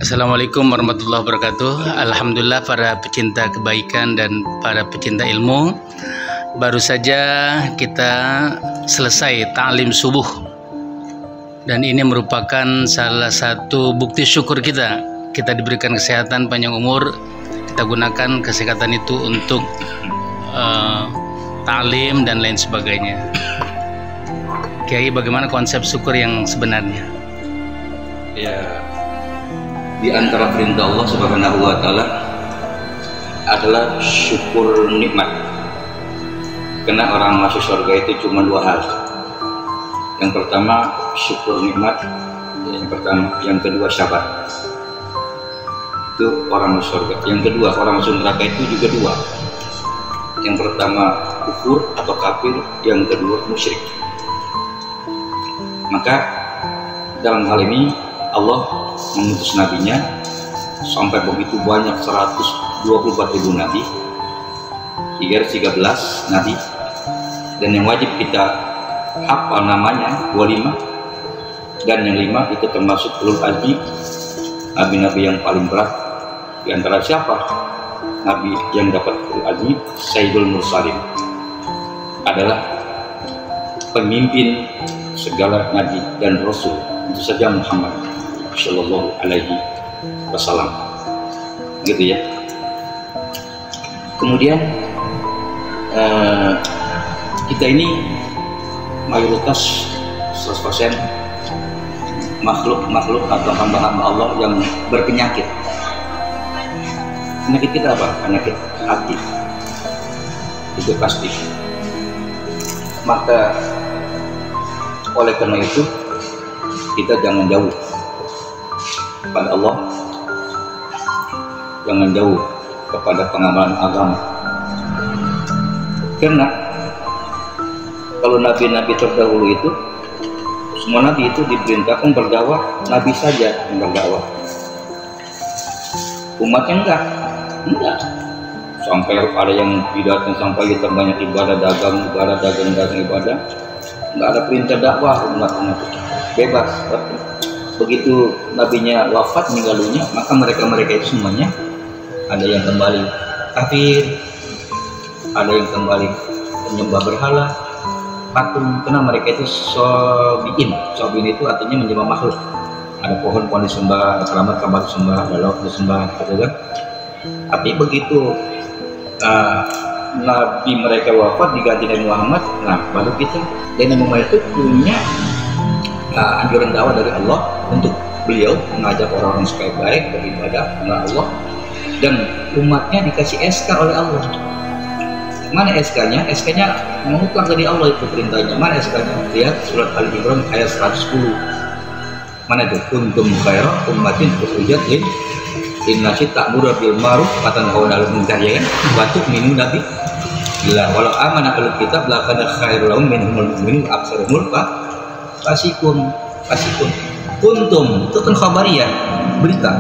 Assalamualaikum warahmatullahi wabarakatuh. Alhamdulillah para pecinta kebaikan dan para pecinta ilmu, baru saja kita selesai ta'lim subuh, dan ini merupakan salah satu bukti syukur kita diberikan kesehatan, panjang umur. Kita gunakan kesehatan itu untuk ta'lim dan lain sebagainya. Kiai, bagaimana konsep syukur yang sebenarnya? Ya, di antara perintah Allah Subhanahu wa Ta'ala adalah syukur nikmat. Karena orang masuk surga itu cuma dua hal. Yang pertama syukur nikmat, yang kedua sabar. Itu orang masuk surga. Yang kedua orang masuk neraka itu juga dua. Yang pertama kufur atau kafir, yang kedua musyrik. Maka dalam hal ini Allah mengutus nabinya sampai begitu banyak, 124.000 nabi, 313 nabi, dan yang wajib kita hafal namanya 25, dan yang 5 itu termasuk ulul azmi, nabi-nabi yang paling berat. Di antara siapa nabi yang dapat ulul azmi? Sayyidul Mursalin, adalah pemimpin segala nabi dan rasul, itu saja Muhammad Shallallahu Alaihi Wasallam, gitu ya. Kemudian kita ini mayoritas 100% makhluk atau hamba-hamba Allah yang berpenyakit. Penyakit kita apa? Penyakit hati, itu pasti. Maka oleh karena itu kita jangan jauh kepada Allah, jangan jauh kepada pengamalan agama. Karena kalau nabi-nabi terdahulu itu, semua nabi itu diperintahkan berdakwah, nabi saja yang berdakwah, umatnya enggak. Sampai ada yang tidak, sampai kita banyak ibadah, dagang ibadah, nggak ada perintah dakwah, umat-umat bebas. Begitu nabinya wafat, meninggal dunia, maka mereka itu semuanya ada yang kembali kafir, ada yang kembali menyembah berhala, patung. Karena mereka itu sobiin itu artinya menyembah makhluk. Ada pohon disembah, ada keramat disembah, ada laut disembah, gitu kan. Tapi begitu nabi mereka wafat diganti Nabi Muhammad, nah baru kita dan Nabi Muhammad itu punya anjuran dakwah dari Allah untuk beliau mengajak orang-orang supaya baik beribadah kepada Allah, dan umatnya dikasih SK oleh Allah. Mana SK-nya? SK-nya mutlak dari Allah, itu perintahnya. Mana SK-nya? Lihat surat Ali Imran ayat 110. Mana itu? Kuntum khaira ummatin ukhrijat linnasi ta'muru bil ma'ruf wa tanhauna 'anil munkar, ya kan? Wa tu'minuna billah walau amana ahlul kitab lakana khairul lahum minhumul mu'minun aktsaruhum fasikun. Kuntum itu kan khabariyah, berita.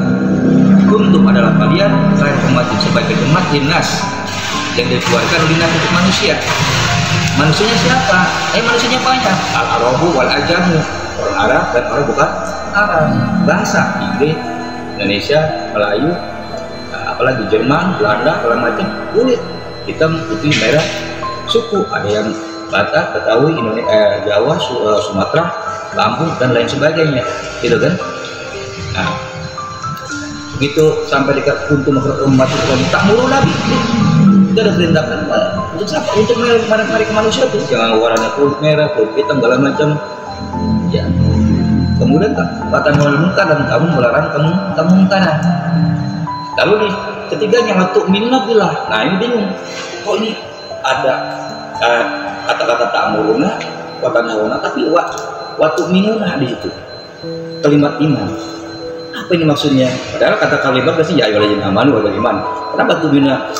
Kuntum adalah kalian khair umat, sebagai umat linnas, yang dikeluarkan linnas untuk manusia. Manusianya siapa? Manusianya banyak. Al-Arabu wal Ajamu, orang Arab dan orang bukan Arab. Bahasa Inggris, Indonesia, Melayu, apalagi Jerman, Belanda, segala macam, kulit hitam, putih, merah, suku, ada yang Batak, Betawi, Jawa, Sumatera, Lampung, dan lain sebagainya, gitu kan. Nah, begitu sampai dekat untuk umat itu tak mulu nabi, itu ada perintahkan untuk siapa? Untuk mereka manusia tuh, jangan warnanya kulit merah, kulit hitam, segala macam, ya. Kemudian kata munkar, dan kamu melarang kamu mungkaran. Lalu di ketiganya waktu minna billah. Nah ini bingung, kok ini ada kata-kata ta'muruna wa tanhauna, tapi waktu minuna di situ kalimat iman. Apa ini maksudnya? Padahal kata kalimat pasti ya ayyuhalladzina amanu wa iman. Kenapa tuh bina?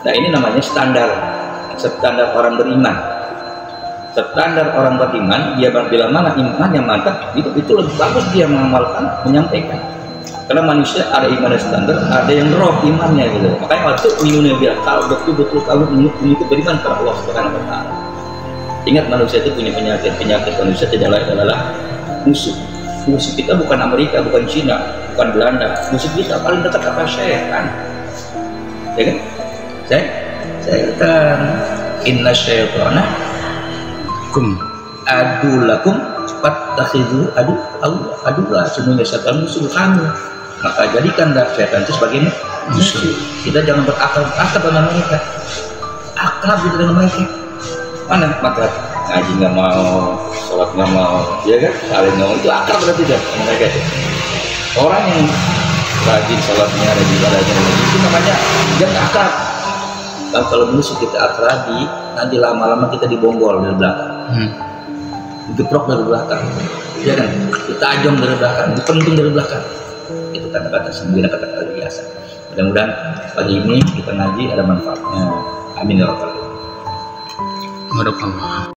Nah ini namanya standar orang beriman. Standar orang beriman, dia bila mana iman yang mantap, itu lebih bagus dia mengamalkan, menyampaikan. Karena manusia ada iman yang standar, ada yang drop imannya, gitu. Makanya waktu minumnya bilang, kalau betul-betul kamu mengikut beriman kepada Allah Subhanahu wa Ta'ala. Ingat, manusia itu punya penyakit manusia tidak lain adalah musuh. Musuh kita bukan Amerika, bukan Cina, bukan Belanda. Musuh kita paling dekat apa? Syaitan. Ya kan? Syaitan. Inna syaitana adulakum fattakhidhu aduwa. Sesungguhnya setan musuh kamu, maka jadikanlah setan itu sebagai musuh. Kita jangan berakrab dengan mereka. Akrab dengan mereka. Mana maka ngaji nggak mau, sholat nggak mau, ya kan? Saling ngomong itu akrab berarti tidak sama mereka. Orang yang rajin sholatnya, rajin ibadahnya, itu namanya dia akrab. Dan kalau musuh kita akrabi, nanti lama-lama kita dibonggol dari belakang, digeprok dari belakang, ya kan? Ditajam dari belakang, dipenting dari belakang. Itu kata-kata sembilan, kata-kata biasa. Mudah-mudahan pagi ini kita ngaji ada manfaatnya. Amin ya rabbal alamin.